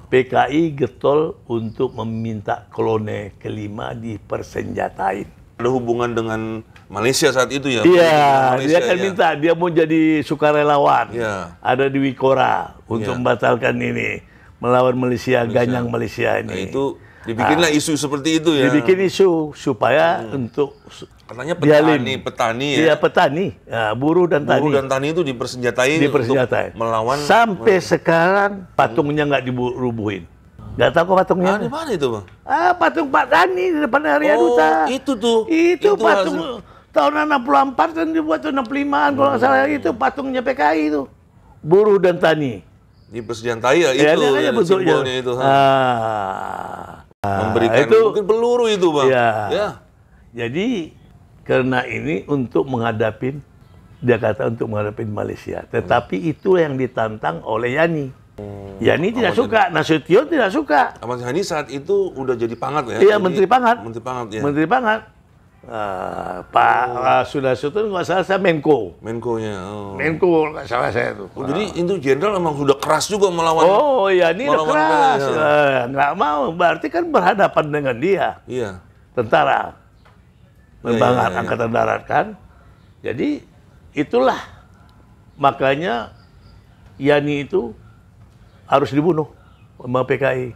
PKI getol untuk meminta koloni kelima dipersenjatain. Ada hubungan dengan Malaysia saat itu ya? Iya, Malaysia, dia kan minta, dia mau jadi sukarelawan. Ya. Ada di Wikora untuk membatalkan ini, melawan Malaysia, ganyang Malaysia ini. Nah, itu dibikinlah isu seperti itu ya? Dibikin isu supaya untuk katanya petani ya? Iya, petani, ya, buruh dan tani. Buruh dan tani itu dipersenjatai untuk melawan. Sampai sekarang patungnya nggak dirubuhin. Nggak tahu kok patungnya. Di mana itu, Bang? Patung Pak Tani di depan Area Duta. Itu tuh. Itu patung tahun 64 dan dibuat tahun 65-an kalau nggak salah, itu patungnya PKI itu. Buruh dan tani. Dipersenjatai ya, itu ya, simbolnya itu. Memberikan itu, mungkin peluru itu, Bang. Ya. Jadi karena ini untuk menghadapi, dia kata untuk menghadapi Malaysia. Tetapi itu yang ditantang oleh Yani. Yani tidak suka, Nasution tidak suka. Ahmad Yani saat itu udah jadi pangat ya? Iya, Menteri Pangat. Menteri Pangat ya. Menteri Pangat. Pak Nasution nggak salah saya Menko. Menko-nya. Menko nggak salah saya itu. Jadi itu jenderal memang sudah keras juga melawan. Oh iya, ini udah keras. Nggak mau, berarti kan berhadapan dengan dia. Iya. Tentara. Membangun Angkatan Darat kan. Jadi itulah makanya Yani itu harus dibunuh sama PKI.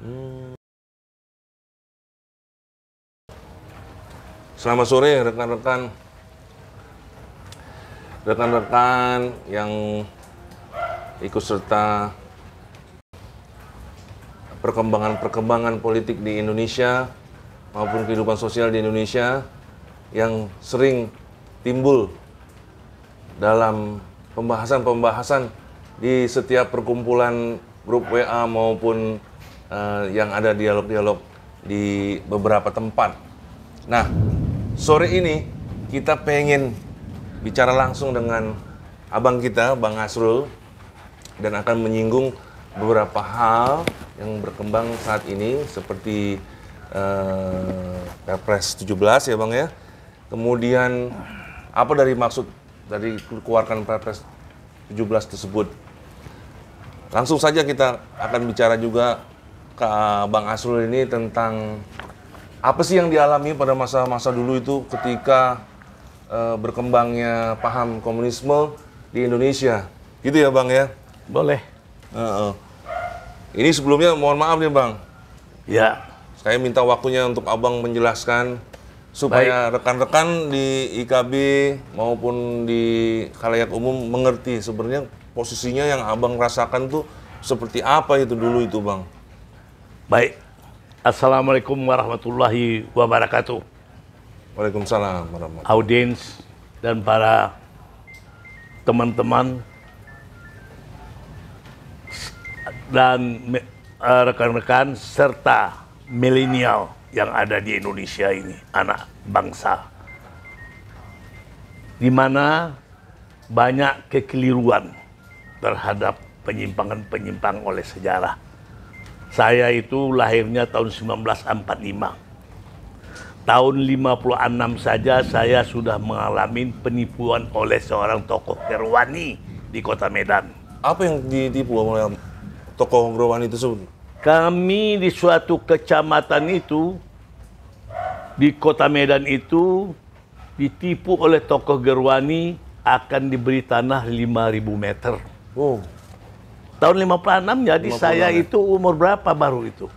Selamat sore rekan-rekan yang ikut serta perkembangan politik di Indonesia maupun kehidupan sosial di Indonesia yang sering timbul dalam pembahasan-pembahasan di setiap perkumpulan grup WA maupun yang ada dialog-dialog di beberapa tempat. Nah, sore ini kita pengen bicara langsung dengan abang kita, Bang Asrul, dan akan menyinggung beberapa hal yang berkembang saat ini seperti Perpres 17 ya Bang ya. Kemudian apa dari maksud dari keluarkan Perpres 17 tersebut. Langsung saja kita akan bicara juga ke Bang Asrul ini tentang apa sih yang dialami pada masa-masa dulu itu ketika berkembangnya paham komunisme di Indonesia. Gitu ya Bang ya? Boleh. Ini sebelumnya mohon maaf nih Bang. Ya. Saya minta waktunya untuk Abang menjelaskan supaya rekan-rekan di IKB maupun di khalayak umum mengerti sebenarnya posisinya yang Abang rasakan tuh seperti apa itu dulu itu Bang. Baik. Assalamualaikum warahmatullahi wabarakatuh. Waalaikumsalam warahmatullahi wabarakatuh. Audiens dan para teman-teman dan rekan-rekan serta milenial yang ada di Indonesia ini, anak bangsa, di mana banyak kekeliruan terhadap penyimpangan-penyimpangan oleh sejarah. Saya itu lahirnya tahun 1945. Tahun 56 saja saya sudah mengalami penipuan oleh seorang tokoh Gerwani di kota Medan. Apa yang ditipu oleh tokoh Gerwani tersebut? Kami di suatu kecamatan itu, di kota Medan itu, ditipu oleh tokoh Gerwani akan diberi tanah 5.000 meter. Oh. Tahun 56, jadi 56, saya itu umur berapa baru itu?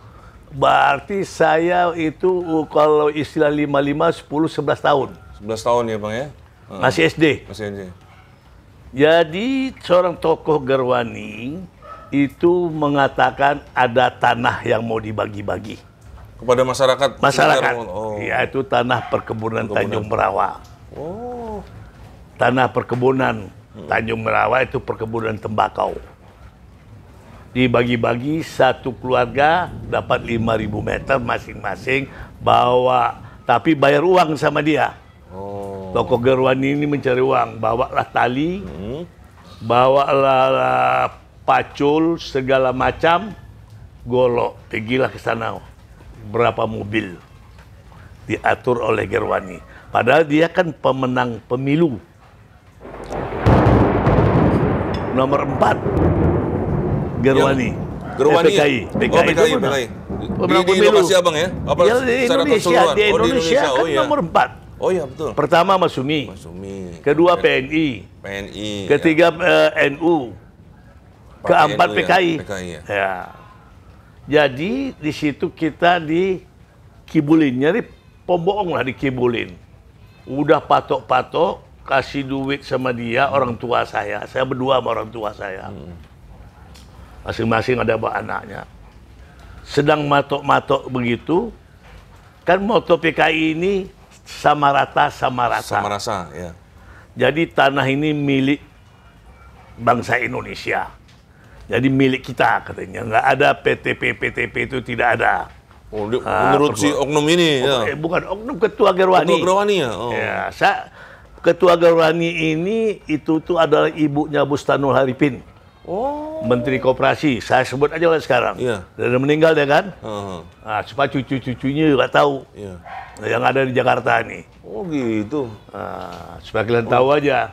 Berarti saya itu kalau istilah 55, 10, 11 tahun. 11 tahun ya Bang ya? Masih SD. Masih SD. Jadi seorang tokoh Gerwani itu mengatakan ada tanah yang mau dibagi-bagi. Kepada masyarakat? Masyarakat. Yaitu tanah perkebunan Tanjung Merawa. Oh. Tanah perkebunan Tanjung Merawa itu perkebunan tembakau. Dibagi-bagi, satu keluarga dapat 5.000 meter masing-masing, bawa, tapi bayar uang sama dia. Oh. Tokoh Gerwani ini mencari uang, bawalah tali, bawalah pacul, segala macam, golok, pergilah ke sana. Berapa mobil diatur oleh Gerwani. Padahal dia kan pemenang pemilu. Nomor 4. Gerwani. Gerwani ya? PKI. Oh, PKI, itu PKI. pemenang Di pemilu. lokasi Abang ya? Apa Ya, di secara Indonesia, keseluruhan? di Oh, Indonesia kan Oh iya. nomor 4. Oh iya, betul. Pertama Masumi, Masumi. kedua PNI, PNI. ketiga NU, keempat NU ya, PKI. PKI ya. Ya. Jadi di situ kita dikibulin, nyari pembohong lah dikibulin. Udah patok-patok, kasih duit sama dia, orang tua saya berdua sama orang tua saya. Masing-masing ada bawa anaknya. Sedang matok-matok begitu, kan moto PKI ini sama rata, sama rasa. Sama rasa, ya. Jadi tanah ini milik bangsa Indonesia. Jadi milik kita katanya. Nggak ada PTP itu tidak ada. Oh, menurut si oknum ini, ya. Bukan oknum, Ketua Gerwani. Ketua Gerwani ya? Oh. Ya, Ketua Gerwani ini itu tuh adalah ibunya Bustanul Haripin. Oh. Menteri Koperasi. Saya sebut aja lah sekarang. Iya. Udah meninggal dia kan? Nah, supaya cucu-cucunya juga tahu. Iya. Yang ada di Jakarta nih. Oh gitu. Nah, supaya kalian tahu aja.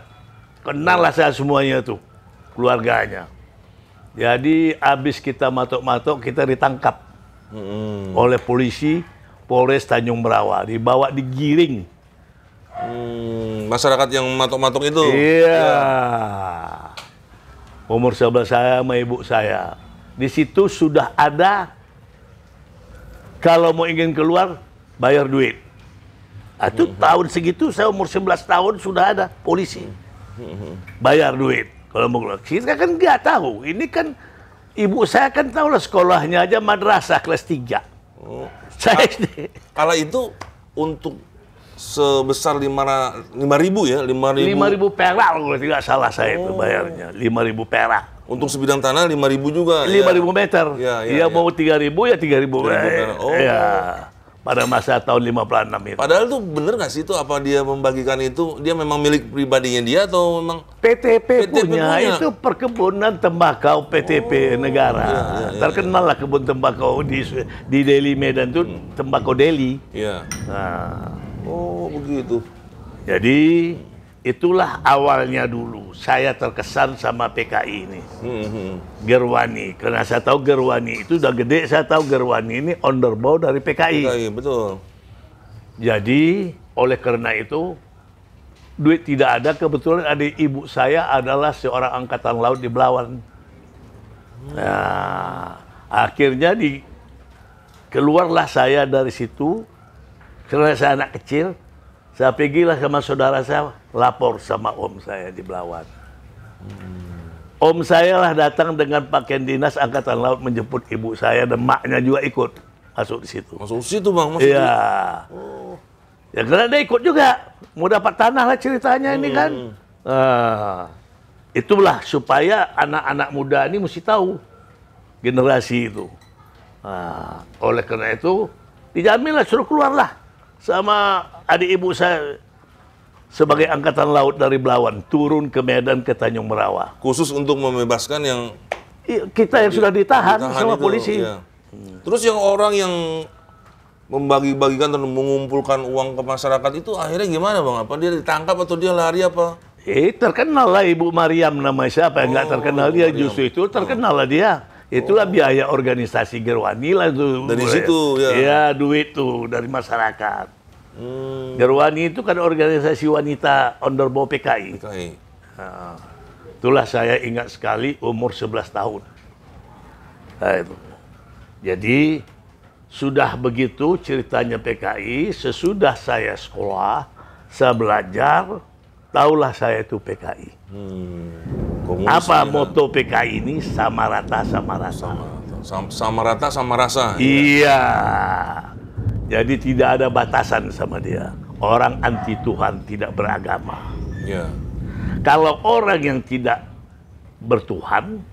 Kenal lah saya semuanya tuh. Keluarganya. Jadi abis kita matok-matok, kita ditangkap oleh polisi Polres Tanjung Merawa. Dibawa digiring. Masyarakat yang matok-matok itu? Iya. Umur 11 saya sama ibu saya. Di situ sudah ada, kalau mau ingin keluar, bayar duit. Itu tahun segitu, saya umur 11 tahun sudah ada polisi. Bayar duit. Kalau mau keluar. Kita kan nggak tahu. Ini kan, ibu saya kan tahu lah sekolahnya aja madrasah kelas 3. Saya SD. Kala itu untuk sebesar 5.000 ya? 5.000 perak kalau tidak salah saya itu bayarnya. 5.000 perak. Untuk sebidang tanah 5.000 juga? 5.000 meter. Ya, Dia mau 3.000 ya 3.000. Oh. Ya. Pada masa tahun 56 itu. Padahal tuh bener nggak sih itu apa dia membagikan itu? Dia memang milik pribadinya dia atau memang PTP punya itu perkebunan tembakau PTP negara. Terkenal lah kebun tembakau di Delhi Medan itu tembakau Delhi. Iya. Nah, oh begitu. jadi itulah awalnya dulu saya terkesan sama PKI ini. Gerwani, karena saya tahu Gerwani itu udah gede, saya tahu Gerwani ini underbow dari PKI. PKI, betul. Jadi oleh karena itu duit tidak ada, kebetulan adik ibu saya adalah seorang angkatan laut di Belawan. Nah, akhirnya keluarlah saya dari situ, karena saya anak kecil, saya pergilah sama saudara saya, lapor sama om saya di Belawan. Om saya lah datang dengan pakaian dinas angkatan laut menjemput ibu saya, dan maknya juga ikut masuk di situ. Masuk situ bang? Iya. Ya karena dia ikut juga, mau dapat tanah lah ceritanya ini kan. Itulah supaya anak-anak muda ini mesti tahu generasi itu. Oleh karena itu dijaminlah suruh keluarlah sama adik ibu saya sebagai angkatan laut dari Belawan turun ke Medan ke Tanjung Merawa. Khusus untuk membebaskan yang kita yang sudah ditahan sama itu, polisi. Iya. Terus yang orang yang membagi-bagikan dan mengumpulkan uang ke masyarakat itu akhirnya gimana bang? Apa dia ditangkap atau dia lari apa? Terkenal lah Ibu Mariam, nama siapa yang nggak terkenal dia, Mariam. justru itu terkenal lah dia. Itulah biaya organisasi Gerwani lah itu. Dari situ ya? Iya, duit tuh dari masyarakat. Gerwani itu kan organisasi wanita underbow PKI. PKI. Nah, itulah saya ingat sekali umur 11 tahun. Nah, itu. Jadi sudah begitu ceritanya PKI, sesudah saya sekolah, saya belajar, tahulah saya itu PKI. Apa moto PKI ini? Sama rata, sama rasa. Sama rata, sama rasa. Iya. Jadi tidak ada batasan sama dia. Orang anti Tuhan, tidak beragama. Iya. Kalau orang yang tidak bertuhan,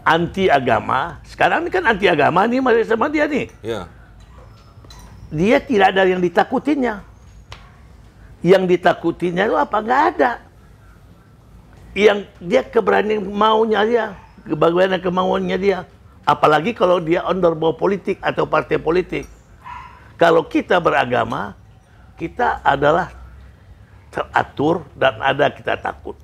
anti agama, sekarang ini kan anti agama nih sama dia nih. Iya. Dia tidak ada yang ditakutinnya. Yang ditakutinnya itu apa? Nggak ada. Yang dia keberanian maunya dia, bagaimana kemauannya dia. Apalagi kalau dia underbow politik atau partai politik. Kalau kita beragama, kita adalah teratur dan ada kita takut.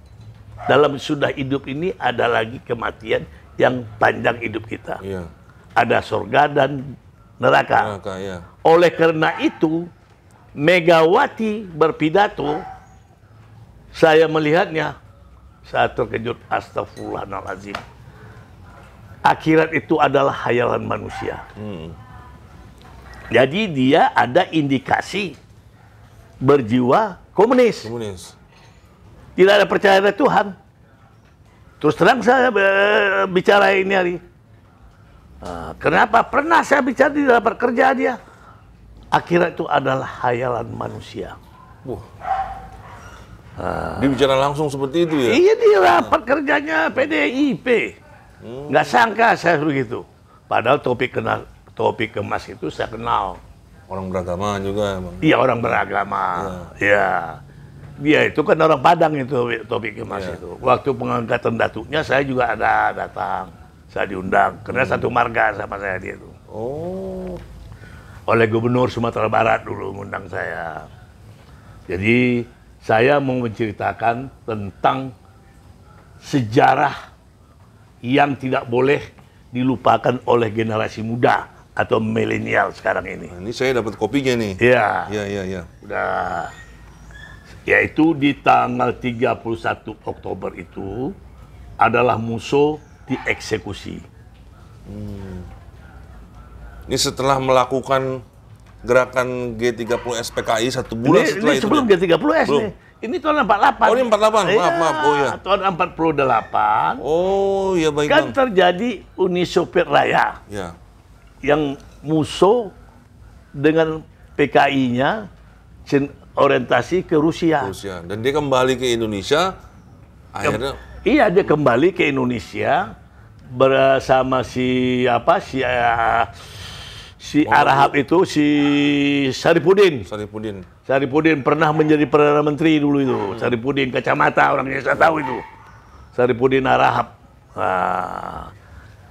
Dalam sudah hidup ini ada lagi kematian, yang panjang hidup kita. Iya. Ada surga dan neraka. Neraka, ya. Oleh karena itu, Megawati berpidato, saya melihatnya, saya terkejut, astagfirullahaladzim. Akhirat itu adalah khayalan manusia. Jadi dia ada indikasi berjiwa komunis. Komunis. Tidak ada percaya ada Tuhan. Terus terang saya bicara ini hari. Kenapa? Pernah saya bicara di rapat kerja dia. Akhirat itu adalah khayalan manusia. Wah. Dia bicara langsung seperti itu ya? Iya, di rapat kerjanya PDIP. Nggak sangka saya begitu. Padahal topik kemas itu saya kenal. Orang beragama juga emang. Iya, orang beragama. Iya. Dia itu kan orang Padang itu, topik kemas itu. Waktu pengangkatan datuknya saya juga ada datang. Saya diundang. Karena satu marga sama saya dia itu. Oh. Oleh Gubernur Sumatera Barat dulu mengundang saya. Jadi saya mau menceritakan tentang sejarah yang tidak boleh dilupakan oleh generasi muda atau milenial sekarang ini. Nah, ini saya dapat kopinya nih. Iya. Iya. Udah. Yaitu di tanggal 31 Oktober itu adalah Musso dieksekusi. Ini setelah melakukan gerakan G30S PKI 1 bulan setelah Ini itu. sebelum G30S Belum. nih. Ini tahun 48. Oh, ini 48. Maaf. Oh ya. Tahun 48. Oh, ya baik, Kan Bang. terjadi Uni Soviet Raya Ya. yang Musso dengan PKI-nya orientasi ke Rusia. Rusia. Dan dia kembali ke Indonesia. Akhirnya Iya, dia kembali ke Indonesia bersama si Arahap itu, si Saripudin. Saripudin pernah menjadi Perdana Menteri dulu itu. Saripudin Kacamata, orangnya saya tahu itu. Saripudin Arahap.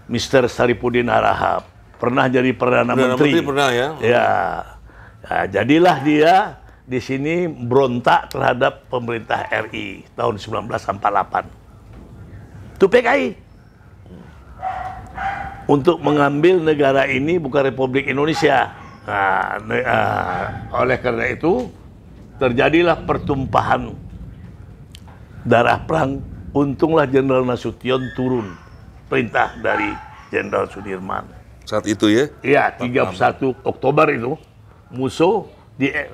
Mr. Saripudin Arahap. Pernah jadi Perdana Menteri. pernah ya? Ya. Nah, jadilah dia di sini berontak terhadap pemerintah RI tahun 1948. Itu PKI. Untuk mengambil negara ini bukan Republik Indonesia. Oleh karena itu terjadilah pertumpahan darah perang. Untunglah Jenderal Nasution turun perintah dari Jenderal Sudirman. Saat itu ya? Iya, 31 Oktober itu Musso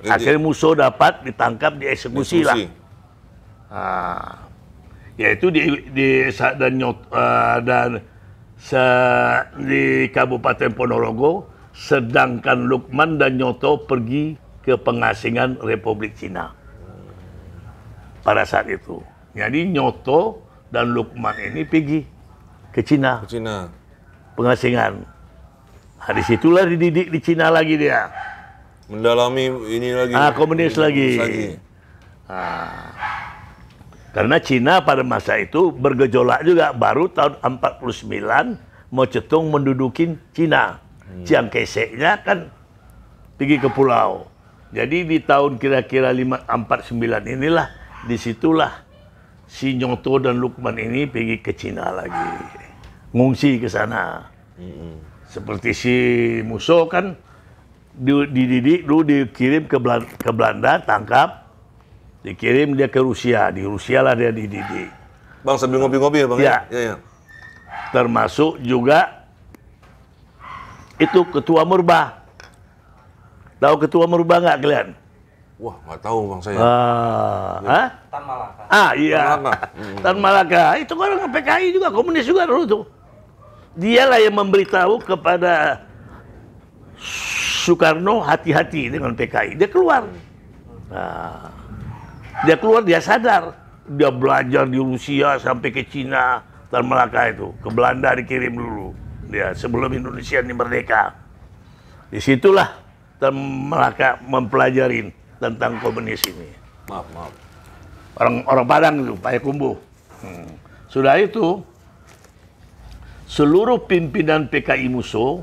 akhirnya Musso dapat ditangkap, dieksekusi lah. Yaitu di Kabupaten Ponorogo, sedangkan Lukman dan Nyoto pergi ke pengasingan Republik Cina pada saat itu. Jadi Nyoto dan Lukman ini pergi ke Cina, pengasingan. Nah, disitulah dididik di Cina lagi dia. Mendalami ini lagi. Komunis lagi. Karena Cina pada masa itu bergejolak juga. Baru tahun 49 Mao Zedong mendudukin Cina. Chiang Kai-shek-nya kan pergi ke pulau. Jadi di tahun kira-kira 49 inilah, disitulah si Nyoto dan Lukman ini pergi ke Cina lagi. Ngungsi ke sana. Seperti si Musso kan dididik dulu, dikirim ke Belanda, tangkap. Dikirim dia ke Rusia, di Rusia lah dia dididik. Bang, sambil ngopi-ngopi ya Bang? Ya. Ya. Termasuk juga itu Ketua Murba. Tahu Ketua Murba nggak kalian? Wah, nggak tahu Bang saya. Tan Malaka. Iya. Tan Malaka. Tan Malaka. Itu kan orang PKI juga, komunis juga dulu tuh. Dialah yang memberitahu kepada Soekarno hati-hati dengan PKI. Dia keluar. Dia sadar. Dia belajar di Rusia sampai ke Cina, Tan Malaka itu. Ke Belanda dikirim dulu. Dia sebelum Indonesia ini merdeka. Disitulah Tan Malaka mempelajari tentang komunis ini. Maaf. Orang Padang itu, Payakumbuh. Sudah itu, seluruh pimpinan PKI Musso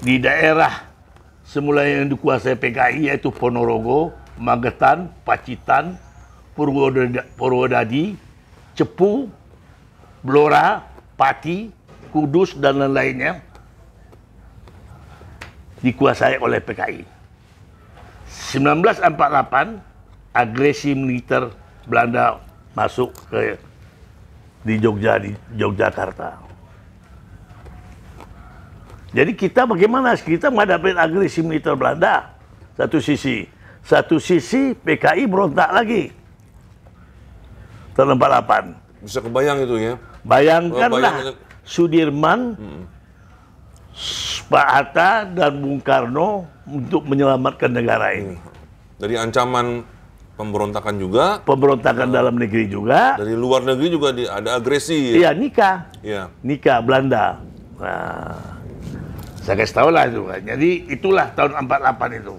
di daerah semula yang dikuasai PKI, yaitu Ponorogo, Magetan, Pacitan, Purwodadi, Cepu, Blora, Pati, Kudus, dan lain-lainnya dikuasai oleh PKI. 1948, agresi militer Belanda masuk di Yogyakarta. Jadi kita bagaimana? Kita menghadapi agresi militer Belanda satu sisi PKI berontak lagi tahun 48. Bisa kebayang itu ya. Bayangkanlah Sudirman, Pak Hatta dan Bung Karno untuk menyelamatkan negara ini. Dari ancaman pemberontakan juga. Pemberontakan dalam negeri juga. Dari luar negeri juga ada agresi. Iya, nikah. Iya. Nikah Belanda. Nah, saya kasih tahu lah itu kan. Jadi itulah tahun 48 itu.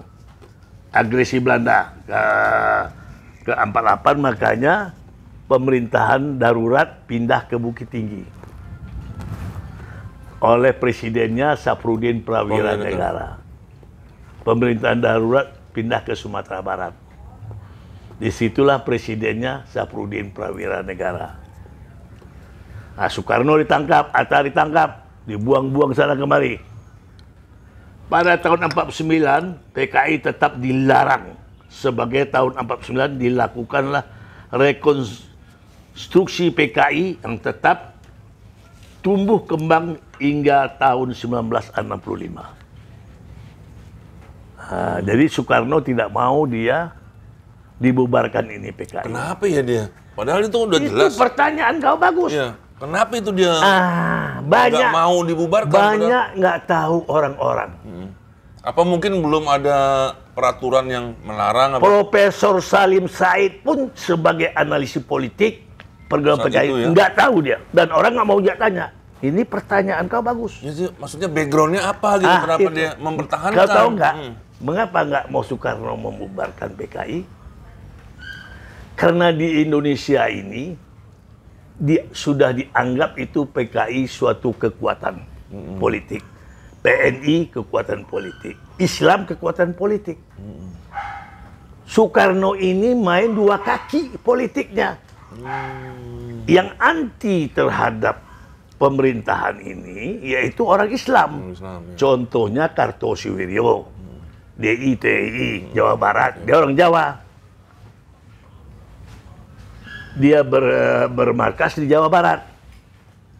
Agresi Belanda ke 48, makanya pemerintahan darurat pindah ke Bukit Tinggi. Oleh presidennya Saprudin Prawira Negara. Pemerintahan darurat pindah ke Sumatera Barat. Disitulah presidennya Saprudin Prawira Negara. Nah, Soekarno ditangkap, Hatta ditangkap, dibuang-buang sana kemari. Pada tahun 49, PKI tetap dilarang. Sebagai tahun 49 dilakukanlah rekonstruksi PKI yang tetap tumbuh kembang hingga tahun 1965. Nah, jadi Soekarno tidak mau dia dibubarkan ini PKI. Kenapa ya dia? Padahal itu udah jelas. Itu pertanyaan kau bagus. Iya. Kenapa itu dia banyak nggak mau dibubarkan? Banyak nggak tahu orang-orang. Apa mungkin belum ada peraturan yang melarang? Apa? Profesor Salim Said pun sebagai analisi politik program PKI nggak tahu dia, dan orang nggak mau dia tanya. Ini pertanyaan kau bagus. Ya, maksudnya backgroundnya apa gitu? Kenapa itu. dia mempertahankan? Kau tahu nggak? Mengapa nggak mau Soekarno membubarkan PKI? Karena di Indonesia ini sudah dianggap itu PKI suatu kekuatan politik, PNI kekuatan politik, Islam kekuatan politik. Soekarno ini main dua kaki politiknya, yang anti terhadap pemerintahan ini yaitu orang Islam. Contohnya Kartosuwiryo, DITI Jawa Barat, dia orang Jawa. Dia bermarkas di Jawa Barat,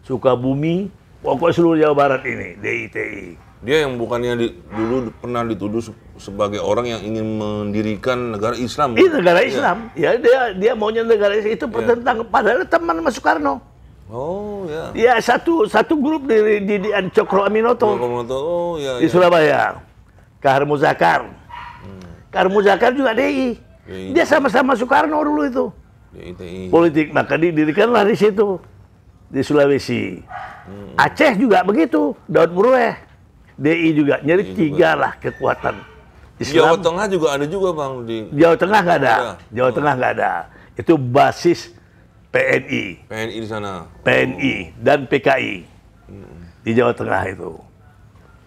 Sukabumi, pokoknya seluruh Jawa Barat ini, DITI. Dia yang bukannya dulu pernah dituduh sebagai orang yang ingin mendirikan negara Islam. Ini negara Islam, ya dia maunya negara Islam itu tentang, padahal teman sama Soekarno. Oh ya. Ya satu grup di Cokro Aminoto. Oh ya. Di Surabaya, Kahar Muzakar. Kahar Muzakar juga DI. Dia sama-sama Soekarno dulu itu. Politik, maka didirikanlah di situ, di Sulawesi. Aceh juga begitu, Daud Murweh, DI juga. Jadi tiga lah kekuatan Islam. Jawa Tengah juga ada juga Bang di. Jawa Tengah nggak ada. Jawa Tengah nggak ada. Itu basis PNI. PNI di sana. PNI dan PKI di Jawa Tengah itu.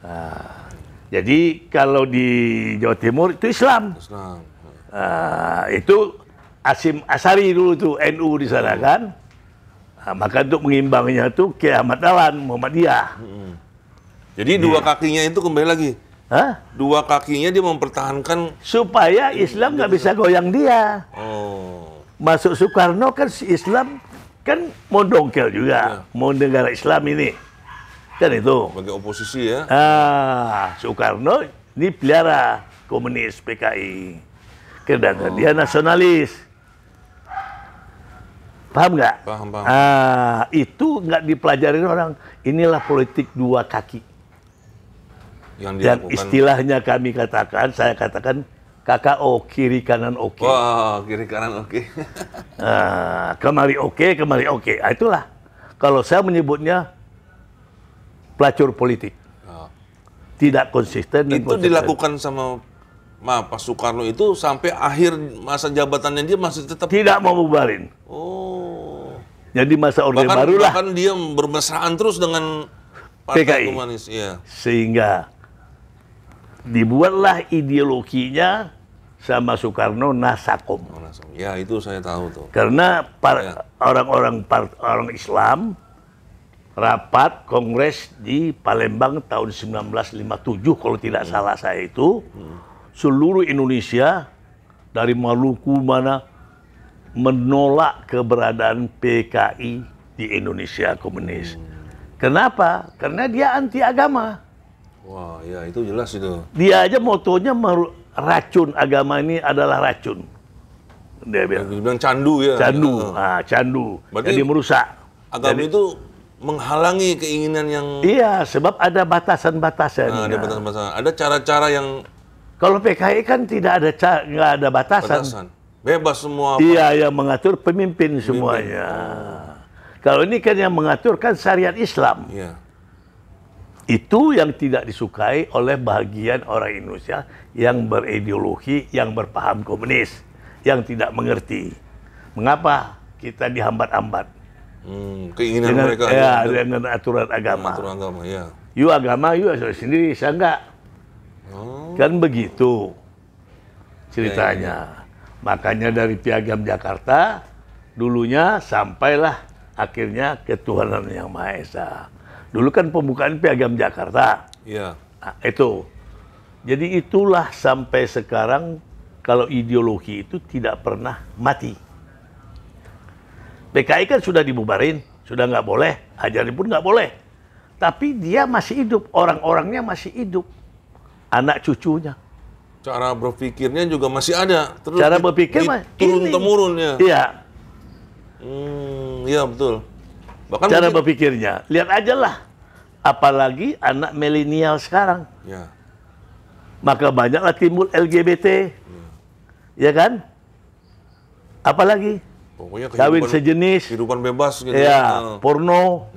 Nah, jadi kalau di Jawa Timur itu Islam. Itu Asim Asari dulu tuh NU di sana kan. Nah, maka untuk mengimbanginya tuh Kiai Ahmad Dahlan, Muhammadiyah. Jadi dua kakinya itu kembali lagi. Dua kakinya dia mempertahankan supaya Islam nggak bisa goyang dia. Masuk Soekarno kan si Islam kan mau dongkel juga, mau negara Islam ini. Kan itu. Sebagai oposisi ya. Soekarno ini pelihara komunis PKI. Karena dia nasionalis. Paham nggak? Paham. Itu nggak dipelajarin orang. Inilah politik dua kaki. Yang istilahnya kami katakan, saya katakan KKO, kiri kanan oke. Wah, kiri kanan oke. Kemari oke, kemari oke. Itulah. Kalau saya menyebutnya pelacur politik. Tidak konsisten. Itu dilakukan sama Pak Soekarno itu sampai akhir masa jabatannya dia masih tetap tidak mau bubarin. Jadi masa Orde Baru lah. Bahkan dia bermesraan terus dengan Partai Komunis. Iya. Sehingga dibuatlah ideologinya sama Soekarno Nasakom. Ya itu saya tahu tuh. Karena orang Islam rapat kongres di Palembang tahun 1957 kalau tidak salah saya itu, seluruh Indonesia dari Maluku mana menolak keberadaan PKI di Indonesia komunis. Kenapa? Karena dia anti agama. Wah, ya itu jelas itu. Dia aja motonya racun, agama ini adalah racun. Dia bilang candu ya. Candu, candu. Berarti jadi merusak. Agama itu menghalangi keinginan yang... Iya, sebab ada batasan-batasan. Ada batasan-batasan. Ada cara-cara yang... Kalau PKI kan tidak ada nggak ada batasan. Bebas semua. Iya, yang mengatur pemimpin semuanya. Kalau ini kan yang mengatur kan syariat Islam. Iya. Itu yang tidak disukai oleh bagian orang Indonesia yang berideologi, yang berpaham komunis, yang tidak mengerti. Mengapa kita dihambat-hambat? Keinginan dengan, mereka ya, dengan aturan agama. Aturan agama, ya. You agama, you sendiri, saya enggak. Kan begitu ceritanya. Makanya dari Piagam Jakarta, dulunya sampailah akhirnya ketuhanan yang Maha Esa. Dulu kan pembukaan Piagam Jakarta. Iya. Nah, itu. Jadi itulah sampai sekarang kalau ideologi itu tidak pernah mati. PKI kan sudah dibubarin, sudah nggak boleh, ajarin pun nggak boleh. Tapi dia masih hidup, orang-orangnya masih hidup, anak cucunya. Cara berpikirnya juga masih ada. Terus Cara berpikir turun-temurun ya. Iya. Iya betul. Bahkan Cara mungkin, berpikirnya, lihat aja lah. Apalagi anak milenial sekarang. ya. Maka banyaklah timbul LGBT. Ya kan? Apalagi? Pokoknya Kawin sejenis. kehidupan bebas gitu. Ya, porno.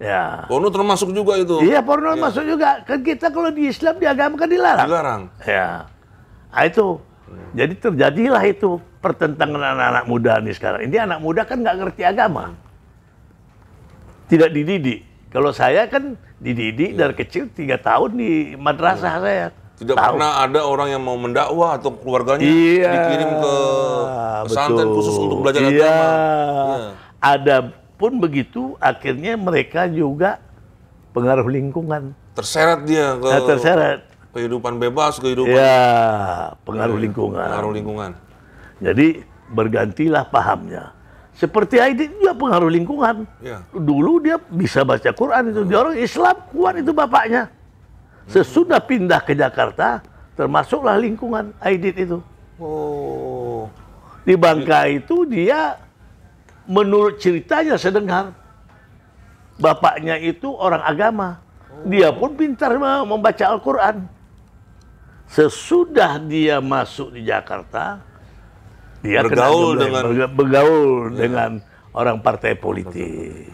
Ya. Porno termasuk juga itu. Iya, porno masuk juga. Kan kita kalau di Islam, di agama kan dilarang. Dilarang. Ya. Nah, itu. Jadi terjadilah itu pertentangan anak-anak muda nih sekarang. Ini anak muda kan nggak ngerti agama. Tidak dididik. Kalau saya kan dididik dari kecil 3 tahun di madrasah saya. Tidak pernah ada orang yang mau mendakwah atau keluarganya dikirim ke pesantren khusus untuk belajar agama. Iya. Ada pun begitu, akhirnya mereka juga pengaruh lingkungan. Terseret dia ke Terseret. kehidupan bebas, kehidupan Pengaruh lingkungan. pengaruh lingkungan. Jadi bergantilah pahamnya. Seperti Aidit juga pengaruh lingkungan. Ya. Dulu dia bisa baca Quran itu. Dia orang Islam, kuat itu bapaknya. Sesudah pindah ke Jakarta, termasuklah lingkungan Aidit itu. Oh. Di Bangka itu dia, menurut ceritanya saya dengar, bapaknya itu orang agama. Dia pun pintar membaca Al-Quran. Sesudah dia masuk di Jakarta, dia bergaul dengan orang partai politik.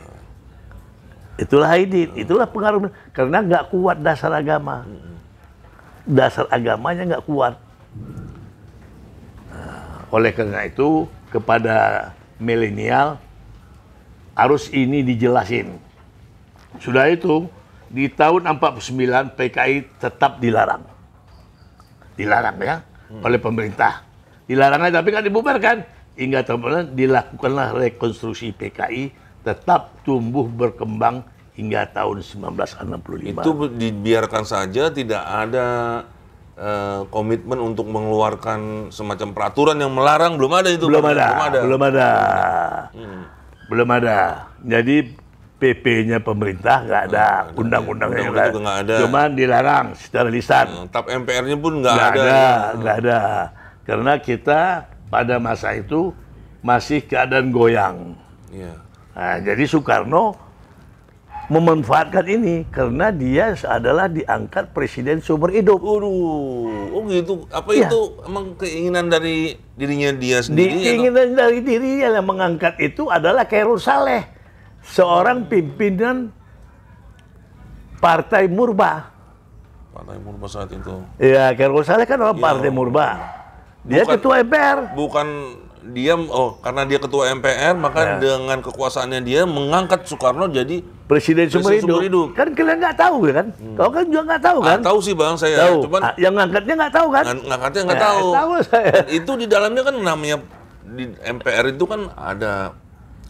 Itulah Aidit, itulah pengaruh. Karena nggak kuat dasar agama. Dasar agamanya nggak kuat. Nah, oleh karena itu, kepada milenial, harus ini dijelasin. Sudah itu, di tahun 49 PKI tetap dilarang. Dilarang ya, oleh pemerintah. Dilarang aja, tapi nggak dibubarkan. Hingga tahun dilakukanlah rekonstruksi PKI, tetap tumbuh berkembang hingga tahun 1965. Itu dibiarkan saja, tidak ada komitmen untuk mengeluarkan semacam peraturan yang melarang, belum ada itu. Belum ada. Jadi PP-nya pemerintah nggak ada, undang-undangnya juga nggak ada. Cuman dilarang secara lisan. TAP MPR-nya pun nggak ada. Karena kita pada masa itu masih keadaan goyang. Iya. Nah, jadi Soekarno memanfaatkan ini karena dia adalah diangkat presiden seumur hidup. Oh gitu. Apa itu emang keinginan dari dirinya dia sendiri? Keinginan dari dirinya yang mengangkat itu adalah Khairul Saleh, seorang pimpinan Partai Murba. Partai Murba saat itu. Iya, Khairul Saleh kan orang Partai Murba. Dia ketua MPR. Bukan dia, karena dia ketua MPR, maka dengan kekuasaannya dia mengangkat Soekarno jadi presiden seumur hidup. Kan kalian nggak tahu kan? Kau kan juga nggak tahu kan? Tahu sih Bang saya. Tahu. Cuman yang ngangkatnya nggak tahu kan? Ngangkatnya nggak tahu. Tahu saya. Dan itu di dalamnya kan namanya di MPR itu kan ada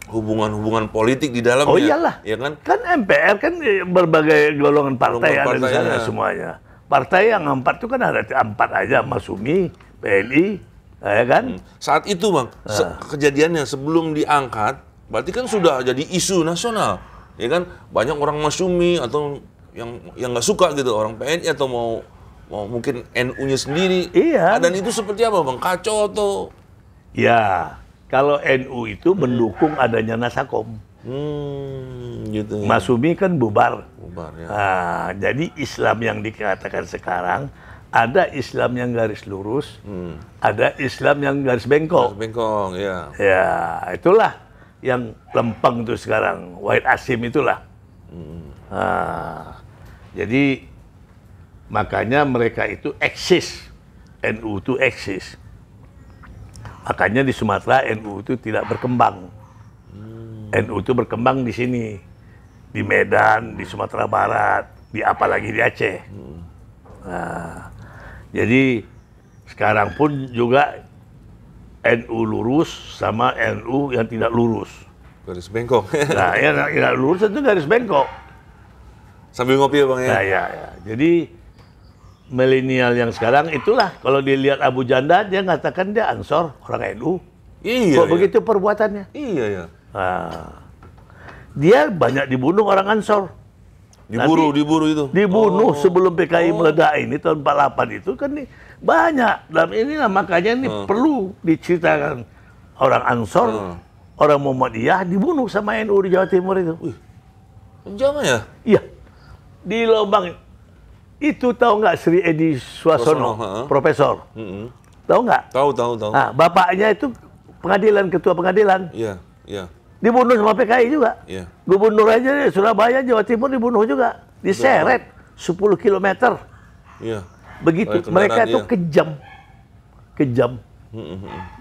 hubungan-hubungan politik di dalamnya. Oh iyalah. Ya kan? Kan MPR kan berbagai golongan partai ada di sana partainya. semuanya. Partai yang 4 itu kan ada 4 aja, Masyumi, PNI, ya kan? Saat itu, Bang, kejadiannya sebelum diangkat, berarti kan sudah jadi isu nasional. Ya kan? Banyak orang Masyumi atau yang nggak suka gitu, orang PNI atau mau mungkin NU-nya sendiri. Iya. Dan itu seperti apa, Bang? Kacau atau Ya, kalau NU itu mendukung adanya Nasakom. gitu. Ya. Masyumi kan bubar. Bubar, ya. Nah, jadi Islam yang dikatakan sekarang ada Islam yang garis lurus, ada Islam yang garis bengkok. Bengkong, ya. Ya, itulah yang lempeng tuh sekarang, Wahid Hasyim itulah. Nah, jadi makanya mereka itu eksis, NU itu eksis. Makanya di Sumatera NU itu tidak berkembang. NU itu berkembang di sini, di Medan, di Sumatera Barat, di apalagi di Aceh. Nah, jadi sekarang pun juga NU lurus sama NU yang tidak lurus. Garis bengkok. Nah, yang tidak lurus itu garis bengkok. Sambil ngopi ya, Bang, ya? Nah, ya. Jadi milenial yang sekarang itulah, kalau dilihat Abu Janda, dia mengatakan dia Ansor, orang NU. Iya. Kok ya. begitu perbuatannya? Iya, ya. Nah, dia banyak dibunuh orang Ansor. Diburu itu. Dibunuh sebelum PKI meledak ini tahun 48 itu kan nih, banyak. Dan inilah makanya ini perlu diceritakan orang Ansor, orang Muhammadiyah dibunuh sama NU di Jawa Timur itu. Jangan ya? Iya, di Lubang itu tahu nggak Sri Edi Suasono, profesor? Tahu nggak? Tahu. Nah, bapaknya itu pengadilan, ketua pengadilan. Iya. Dibunuh sama PKI juga. Iya. Gubernur aja di Surabaya, Jawa Timur dibunuh juga. Diseret 10 kilometer. Iya. Begitu. Oleh Mereka kendaraan, itu iya. kejam.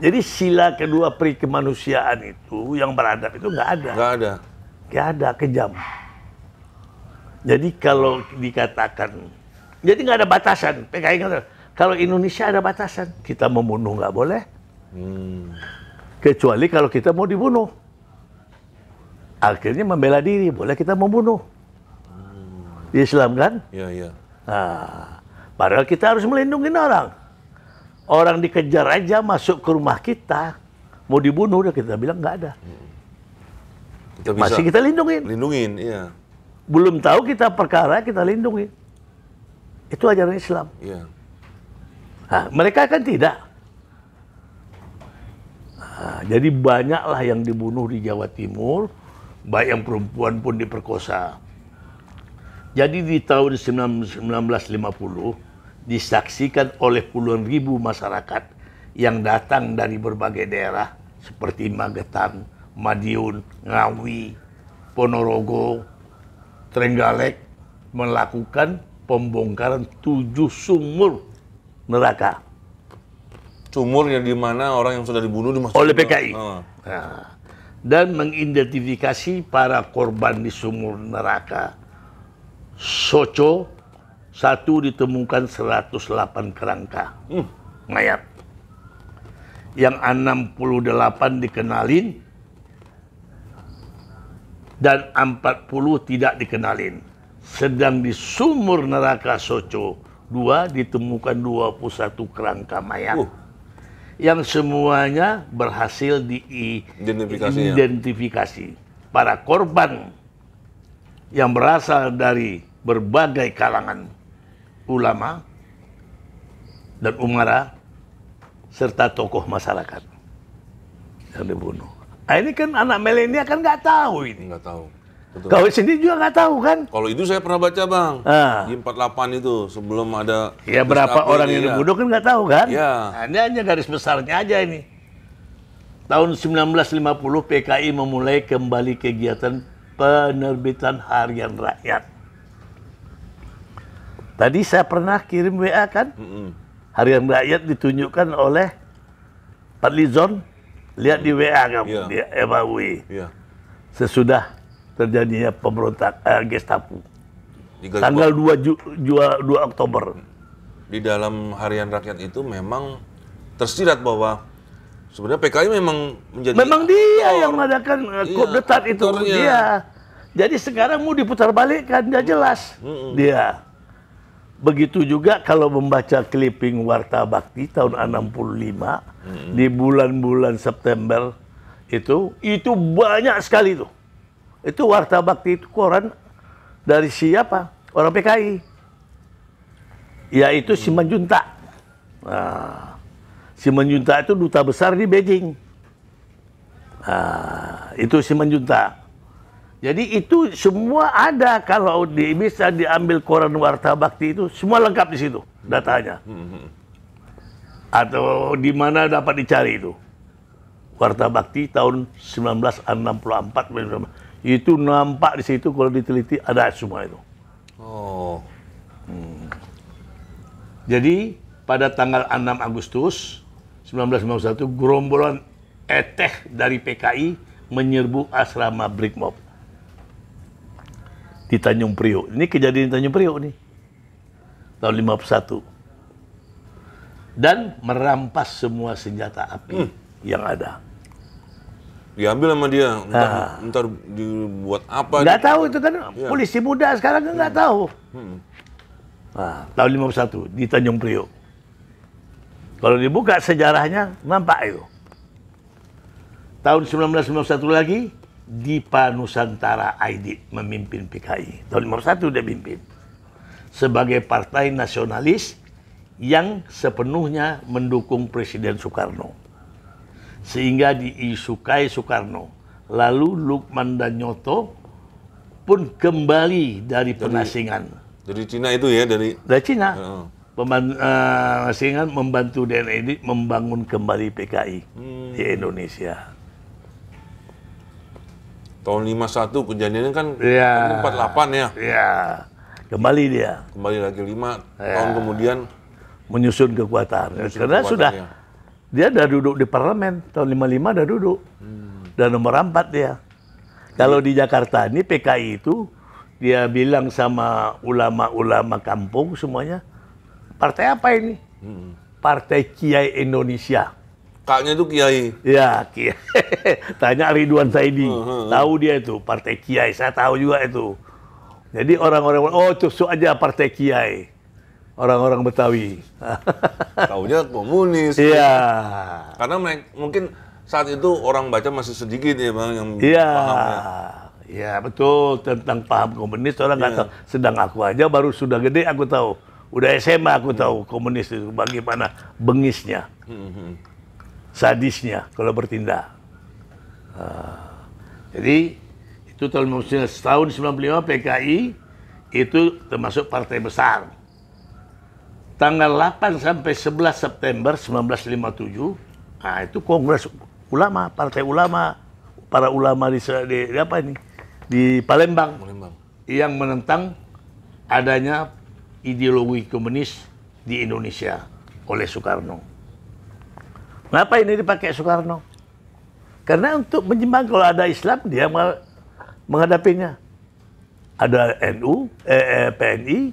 Jadi sila kedua peri kemanusiaan itu, yang beradab itu nggak ada. Nggak ada, kejam. Jadi kalau dikatakan, jadi nggak ada batasan. PKI nggak ada. Kalau Indonesia ada batasan. Kita membunuh nggak boleh. Kecuali kalau kita mau dibunuh. Akhirnya membela diri, boleh kita membunuh. Di Islam kan? Iya. Nah, padahal kita harus melindungi orang. Orang dikejar aja masuk ke rumah kita, mau dibunuh, udah kita bilang nggak ada. Kita bisa Masih kita lindungin. lindungin, iya. Belum tahu kita perkara, kita lindungi. Itu ajaran Islam. Iya. Nah, mereka kan tidak. Nah, jadi banyaklah yang dibunuh di Jawa Timur, baik yang perempuan pun diperkosa. Jadi di tahun 1950 disaksikan oleh puluhan ribu masyarakat yang datang dari berbagai daerah seperti Magetan, Madiun, Ngawi, Ponorogo, Trenggalek melakukan pembongkaran 7 sumur neraka Sumur yang di mana orang yang sudah dibunuh dimasukkan oleh PKI. Nah, Dan mengidentifikasi para korban di sumur neraka. Soco, satu ditemukan 108 kerangka mayat. Yang 68 dikenalin dan 40 tidak dikenalin. Sedang di sumur neraka Soco 2 ditemukan 21 kerangka mayat. Yang semuanya berhasil diidentifikasi. Para korban yang berasal dari berbagai kalangan ulama dan umara serta tokoh masyarakat yang dibunuh. Nah, ini kan anak milenial kan nggak tahu ini. nggak tahu. Betul. Kau sendiri juga nggak tahu kan? Kalau itu saya pernah baca, Bang. Ah. Di 48 itu sebelum ada Ya berapa orang yang dibunuh kan nggak tahu kan? Ya. Nah, ini hanya garis besarnya aja ini. Tahun 1950 PKI memulai kembali kegiatan penerbitan Harian Rakyat. Tadi saya pernah kirim WA kan? Harian Rakyat ditunjukkan oleh Pak Lizon. Lihat di WA kamu, Iya. di MAUI. Iya. Sesudah terjadinya pemberontak Gestapo. Di garis Tanggal 2 Oktober. di dalam Harian Rakyat itu memang tersirat bahwa Sebenarnya PKI memang menjadi Memang dia aktor. yang mengadakan Kopdetat itu. aktornya. Dia. Jadi sekarang mau diputar balik kan dia jelas. Dia. Begitu juga kalau membaca clipping Warta Bakti tahun 65 di bulan-bulan September itu banyak sekali itu. Itu Warta Bakti itu koran dari siapa? Orang PKI. Yaitu Simanjuntak. Nah, Simanjuntak itu duta besar di Beijing. Nah, itu Simanjuntak. Jadi itu semua ada kalau bisa diambil koran Warta Bakti itu semua lengkap di situ datanya. Atau di mana dapat dicari itu? Warta Bakti tahun 1964 itu nampak di situ kalau diteliti ada semua itu. Oh. Jadi pada tanggal 6 Agustus 1991 gerombolan eteh dari PKI menyerbu asrama Brimob di Tanjung Priok. Ini kejadian di Tanjung Priok nih. Tahun 51. Dan merampas semua senjata api yang ada. Diambil sama dia. Ntar dibuat apa? Nggak tahu itu kan polisi muda sekarang kan nggak tahu. Nah, tahun 51 di Tanjung Priok. Kalau dibuka sejarahnya nampak itu. Tahun 1991 lagi Dipa Nusantara Aidit memimpin PKI. Tahun 51 dia pimpin. Sebagai partai nasionalis yang sepenuhnya mendukung Presiden Soekarno. Sehingga diisukai Soekarno. Lalu Lukman dan Nyoto pun kembali dari penasingan. Dari Cina itu ya? Dari Cina. Penasingan membantu DNI membangun kembali PKI di Indonesia. tahun 51 kejadiannya kan Ya. 48 ya? Ya, kembali dia. Kembali lagi 5 tahun kemudian Menyusun kekuatan. Karena kekuatan, sudah, ya. dia udah duduk di parlemen. Tahun 55 udah duduk. Dan nomor 4 dia. Kalau di Jakarta ini PKI itu, dia bilang sama ulama-ulama kampung semuanya, partai apa ini? Partai Kiai Indonesia. kaknya itu Kiai. Ya, Kiai. Tanya Ridwan Saidi. Tahu dia itu, Partai Kiai. Saya tahu juga itu. Jadi orang-orang, oh tusuk aja Partai Kiai. Orang-orang Betawi. Taunya komunis. Iya. Karena mungkin saat itu orang baca masih sedikit ya Bang yang Iya. pahamnya. Iya, betul. Tentang paham komunis, orang nggak tahu. Sedang aku aja baru sudah gede aku tahu. Udah SMA aku tahu komunis itu bagaimana bengisnya. Sadisnya kalau bertindak. Jadi itu tahun 95 PKI itu termasuk partai besar. Tanggal 8 sampai 11 September 1957, nah itu Kongres Ulama, Partai Ulama, para ulama di apa ini? Di Palembang. Yang menentang adanya ideologi komunis di Indonesia oleh Soekarno. Kenapa ini dipakai Soekarno? Karena untuk menjembang kalau ada Islam dia menghadapinya. Ada NU, PNI,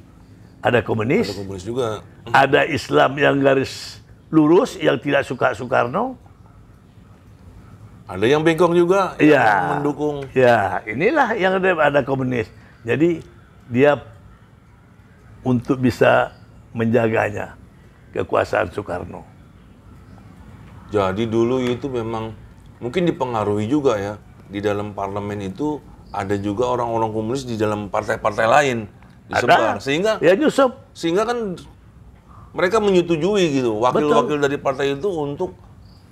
ada komunis. Ada komunis juga. Ada Islam yang garis lurus yang tidak suka Soekarno. Ada yang bengkok juga yang mendukung. Ya, inilah yang ada komunis. Jadi dia untuk bisa menjaganya kekuasaan Soekarno. Jadi dulu itu memang mungkin dipengaruhi juga ya di dalam parlemen itu ada juga orang-orang komunis di dalam partai-partai lain disebar sehingga ya nyusup. Sehingga kan mereka menyetujui gitu wakil-wakil dari partai itu untuk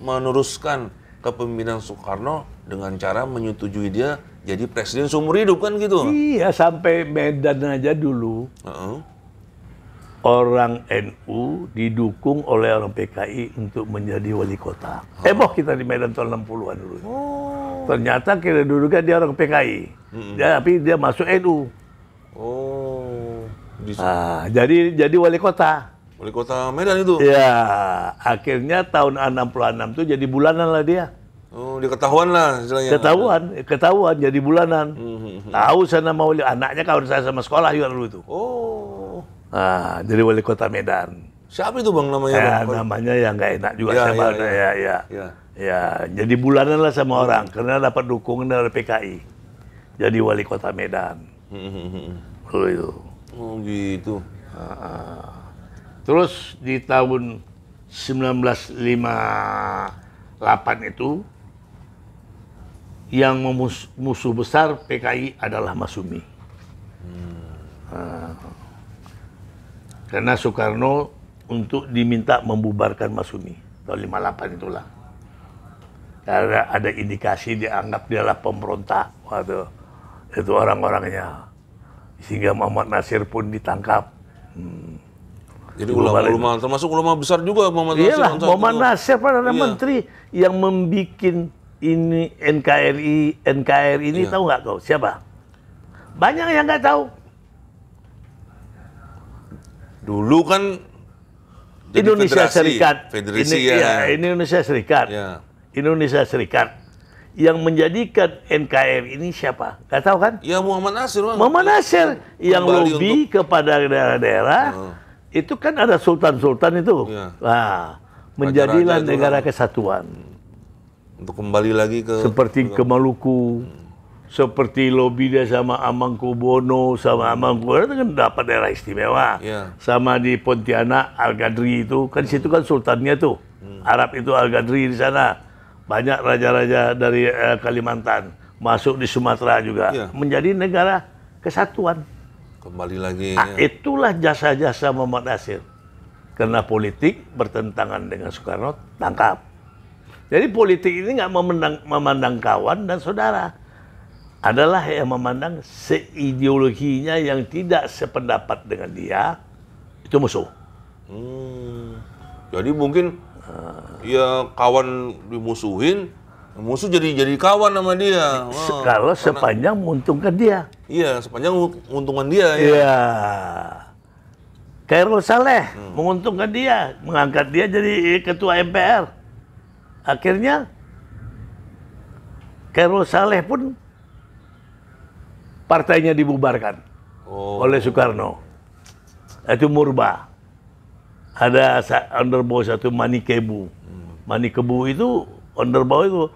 meneruskan kepemimpinan Soekarno dengan cara menyetujui dia jadi presiden seumur hidup kan gitu. Iya, sampai Medan aja dulu. Orang NU didukung oleh orang PKI untuk menjadi wali kota. Heboh kita di Medan tahun 60-an dulu. Ternyata kita dulu kan dia orang PKI. Tapi dia masuk NU. Jadi wali kota. Wali kota Medan itu? Ya, akhirnya tahun 66 itu jadi bulanan lah dia. Oh, dia ketahuan lah istilahnya. Ketahuan jadi bulanan. Tahu saya nama wali, anaknya kawan saya sama sekolah juga dulu itu. Jadi wali kota Medan. Siapa itu Bang namanya? Namanya yang nggak enak juga ya, sama ya. Ya, jadi bulanan lah sama orang karena dapat dukungan dari PKI. Jadi wali kota Medan. Oh, itu. Oh gitu. Terus di tahun 1958 itu yang musuh besar PKI adalah Masyumi. Karena Soekarno untuk diminta membubarkan Masyumi tahun 58 itulah. Karena ada indikasi dianggap dia adalah pemberontak. Waduh, itu orang-orangnya. Sehingga Muhammad Nasir pun ditangkap. Jadi ulama-ulama, termasuk ulama besar juga Muhammad Nasir. Iyalah, Muhammad Nasir Perdana Menteri yang membikin ini NKRI ini tahu nggak kau siapa? Banyak yang nggak tahu. Dulu kan Indonesia Serikat, Federasi Indonesia Serikat, Indonesia Serikat. Yang menjadikan NKRI ini siapa? Nggak tahu kan? Ya Muhammad Nasir. Muhammad Nasir yang lobby kepada daerah-daerah. Itu kan ada sultan-sultan itu. Nah, menjadilah negara kesatuan. Untuk kembali lagi ke seperti ke Maluku, seperti lobby dia sama Amangkubono, sama Amangkubono kan dapat daerah istimewa. Sama di Pontianak, Al-Gadri itu, kan situ kan sultannya tuh. Arab itu Al-Gadri di sana. Banyak raja-raja dari Kalimantan masuk di Sumatera juga. Menjadi negara kesatuan. Kembali lagi. Itulah jasa-jasa Muhammad Nasir. Karena politik bertentangan dengan Soekarno, tangkap. Jadi politik ini nggak memandang kawan dan saudara. Adalah yang memandang seideologinya yang tidak sependapat dengan dia, itu musuh. Jadi mungkin ya kawan dimusuhin, musuh jadi kawan sama dia. Kalau sepanjang menguntungkan dia. Iya, sepanjang menguntungkan dia. Iya. Khairul Saleh menguntungkan dia, mengangkat dia jadi ketua MPR. Akhirnya Khairul Saleh pun partainya dibubarkan oleh Soekarno. Itu Murba. Ada underbow satu Manikebu. Manikebu itu underbow itu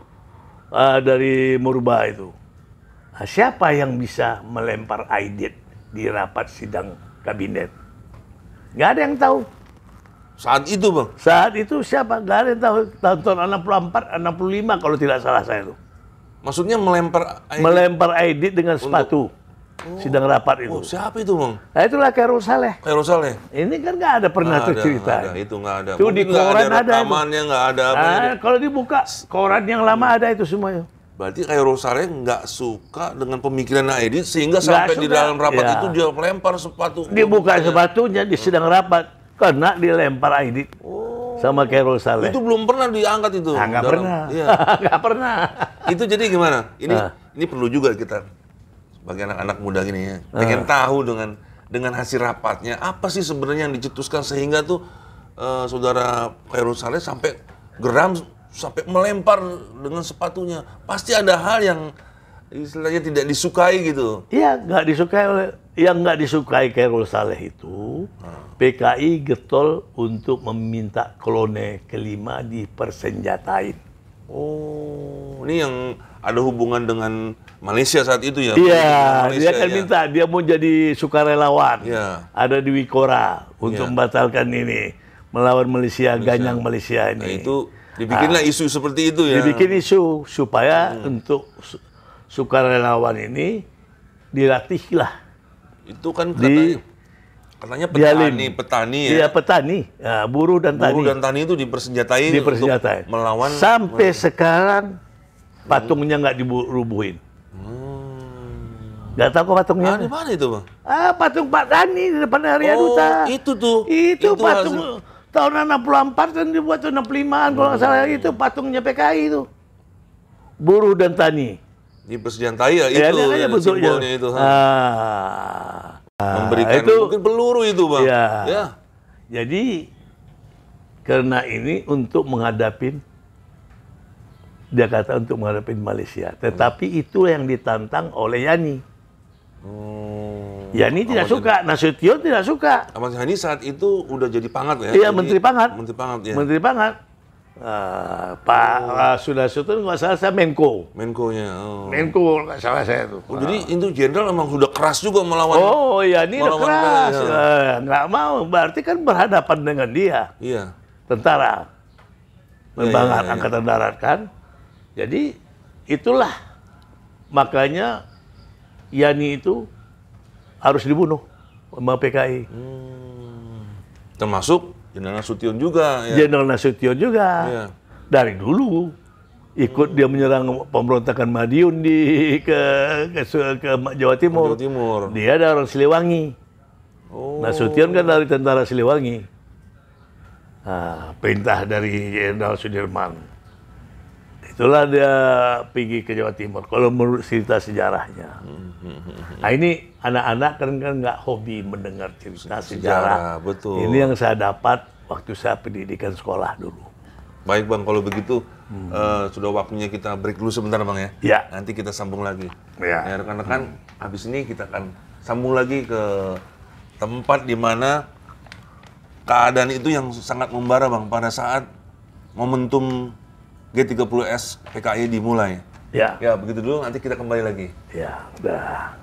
dari Murba itu. Nah, siapa yang bisa melempar aidit di rapat sidang kabinet? Nggak ada yang tahu. Saat itu, Bang? Saat itu siapa? Nggak ada yang tahu. Tahun 64, 65 kalau tidak salah saya itu. Maksudnya melempar aidit? Melempar aidit dengan sepatu. Sidang rapat itu. Siapa itu, Bang? Nah, itulah Khairul Saleh. Khairul Saleh? Ini kan nggak ada pernah cerita. Itu nggak ada. Itu di koran ada. Rekamannya nggak ada. Kalau dibuka, koran yang lama ada itu semuanya. Berarti Khairul Saleh nggak suka dengan pemikiran aidit sehingga sampai di dalam rapat itu dia melempar sepatu. Dibuka sepatunya di sidang rapat. Karena dilempar aidit sama Khairul Saleh. Itu belum pernah diangkat itu. Nggak pernah. Iya. Nggak pernah. Itu jadi gimana? Ini perlu juga kita sebagai anak-anak muda gini ya, pengen tahu dengan hasil rapatnya apa sih sebenarnya yang dicetuskan sehingga tuh saudara Khairul Saleh sampai geram, sampai melempar dengan sepatunya. Pasti ada hal yang istilahnya tidak disukai gitu. Iya, nggak disukai yang nggak disukai Khairul Saleh itu PKI getol untuk meminta koloni kelima dipersenjatain. Oh, ini yang ada hubungan dengan Malaysia saat itu ya? Iya, dia kan minta, dia mau jadi sukarelawan. Ada di Wikora untuk membatalkan ini, melawan Malaysia, ganyang Malaysia ini. Nah, itu dibikinlah isu seperti itu ya? Dibikin isu supaya untuk sukarelawan ini dilatihlah. Itu kan katanya petani ya? Iya, petani. Ya, buruh dan tani. Buruh dan tani itu dipersenjatai untuk melawan. Sampai sekarang patungnya nggak dirubuhin. Nggak tahu kok patungnya. Di mana itu, Bang? Patung Pak Tani di depan Area Duta. Itu tuh. Itu patung tahun 64 kan dibuat tahun 65-an kalau nggak salah, itu patungnya PKI itu. Buruh dan tani. Dipersenjatai ya itu simbolnya itu. Memberikan mungkin peluru itu, Bang. Ya. Jadi karena ini untuk menghadapi, dia kata untuk menghadapi Malaysia. Tetapi itu yang ditantang oleh Yani. Yani tidak suka, Nasution tidak suka. Ahmad Yani saat itu udah jadi pangat ya? Iya, Menteri Pangat. Menteri Pangat ya. Menteri Pangat. Pak Sudarso itu nggak salah saya Menko. Menko-nya. Oh. Menko nggak salah saya tuh. Oh, jadi itu jenderal memang sudah keras juga melawan. Oh iya, ini udah melawan keras. PKI, ya. Nggak mau, berarti kan berhadapan dengan dia. Iya. Tentara. Membangat iya. Angkatan Darat kan. Jadi itulah makanya Yani itu harus dibunuh sama PKI. Termasuk Jenderal Nasution juga. Ya. Jenderal Nasution juga. Iya. Dari dulu ikut dia menyerang pemberontakan Madiun ke Jawa Timur. Jawa Timur. Dia ada orang Siliwangi. Oh. Nasution kan dari tentara Siliwangi. Nah, perintah dari Jenderal Sudirman. Itulah dia pergi ke Jawa Timur. Kalau menurut cerita sejarahnya. Nah ini anak-anak kan nggak hobi mendengar cerita sejarah. Betul. Ini yang saya dapat waktu saya pendidikan sekolah dulu. Baik Bang, kalau begitu sudah waktunya kita break dulu sebentar Bang ya. Ya. Nanti kita sambung lagi. Ya. Ya rekan-rekan, habis ini kita akan sambung lagi ke tempat di mana keadaan itu yang sangat membara Bang pada saat momentum G30S PKI dimulai. Ya. Ya, begitu dulu nanti kita kembali lagi. Ya, udah.